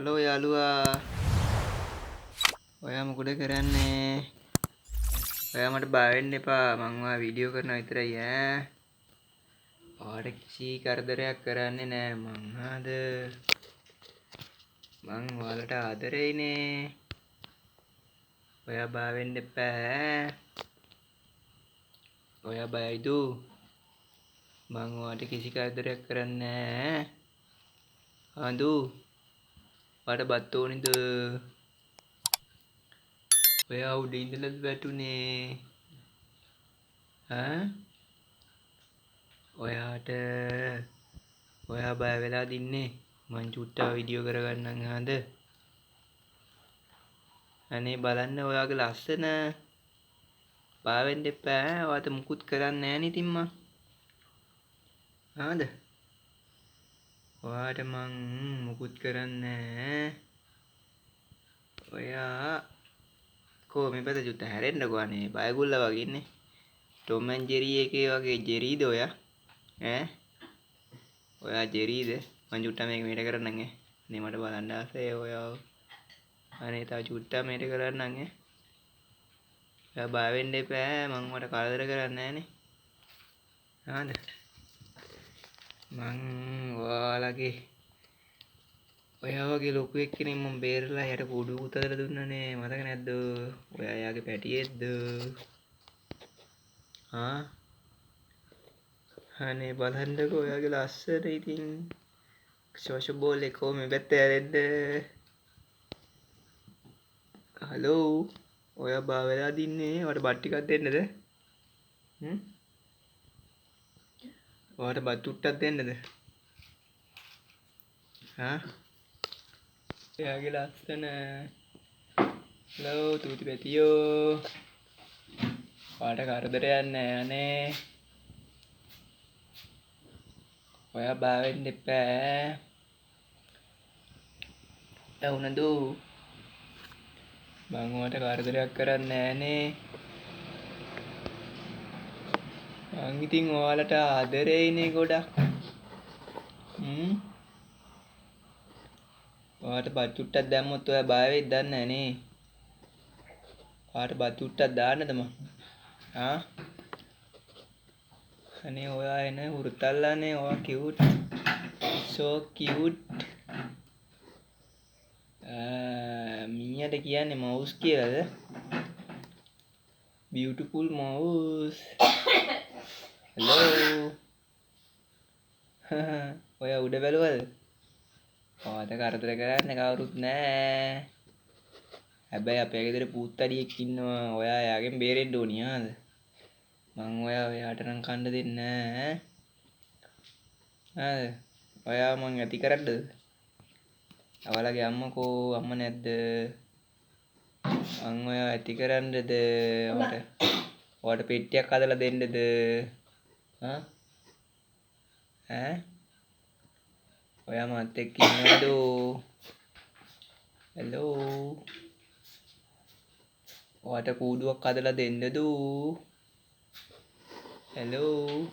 Hello යාළුවා. ඔයා මොකද කරන්නේ? ඔයා මට බය වෙන්න එපා. මං ඔයා වීඩියෝ කරනවා විතරයි ඈ. ඔයාට කිසි කරදරයක් කරන්නේ නෑ මං. හරිද? මං ඔයාලට ආදරෙයිනේ. ඔයා බය වෙන්න එපා ඈ. ඔයා බයයිද? මං ඔයාට කිසි කරදරයක් කරන්නේ නෑ. හඳු. ඔයාට බත් ඕනිද? ඔයා උඩ ඉඳලාද වැටුනේ? ඈ? ඔයා බය වෙලාද ඉන්නේ? මං චුට්ටක් වීඩියෝ කරගන්නම් හාද? අනේ බලන්න ඔයාගේ ලස්සන. බය වෙන්න එපා ඈ. ඔයාට මුකුත් කරන්නේ නෑනේ ඉතින් මං. හාද? ඔයාට මං මුකුත් කරන්නේ නෑ. ඔයා මේ පැත්ත චුට්ටක් හැරෙන්නකෝ අනේ බයගුල්ලා වගේ ඉන්නේ. ටොම් ඇන්ඩ් ජෙරි එකේ වගේ ජෙරීද ඔයා? ඈ? ඔයා ජෙරීද? මං චුට්ටක් මේක මෙහෙට කරන්නම් ඈ. නේ මට බලන්න ආසයි ඔයාව. අනේ තව චුට්ටක් මෙහෙට කරන්නම් ඈ. ඔයා බය වෙන්න එපා ඈ. මං ඔයාට කරදර කරන්නේ නෑනේ. හාද? මං ඔයා වගේ ලොකු එක්කෙනෙක් මම බේරලා යට කුඩුවකුත් හදලා දුන්නනේ. මතක නැද්ද? ඔයා යාගේ පැටියෙක්ද? ආ? අනේ බලන්නකෝ ඔයාගේ ලස්සන ඉතින්. ෂෝෂ බෝල් එකෝ මේ පැත්තේ ඇරෙන්න. හලෝ. ඔයා බා වෙලාද ඉන්නේ? ඔයාට බත් ටිකක් දෙන්නද? ඔයාට බත් චුට්ටක් දෙන්නද? ආ? එයාගේ ලස්සන. හලෝ තූති පැටියෝ. ඔයාට කරදරයක් නෑ අනේ. ඔයා බය වෙන්න එපා. වුණද? මං ඔයාට කරදරයක් කරන්නේ නෑනේ. මං ඉතින් ඔයාලට ආදරෙයිනේ ගොඩක්. ඔයාට බත් චුට්ටක් දැම්මොත් ඔයා බය වෙයිද දන්නේ නෑනේ. ඔයාට බත් චුට්ටක් දාන්නද මං? ආ? අනේ ඔයා එන හුරුතල්ලානේ. ඔයා කියුට්. so cute. මීයාට කියන්නේ මවුස් කියලාද? beautiful mouse. hello. ඔයා උඩ බැලුවද? ඔයාට කරදර කරන්න කවුරුත් නෑ. හැබැයි අපේ ගෙදර පුත්තඩියෙක් ඉන්නවා. ඔයා එයාගෙන් බේරෙන්න ඕනි ආද? මං ඔයාට නම් කන්න දෙන්නේ නෑ. ඔයා මං ඇති කරන්නද? අවලගේ අම්මකෝ අම්ම නැද්ද? මං ඔයා ඇති කරන්නද? ඔයාට පෙට්ටියක් හදලා දෙන්නද? ආ? ඈ? ඔයා මත් එක්ක ඉන්නවද? හෙලෝ. ඔයාට කූඩුවක් හදලා දෙන්නද? හෙලෝ.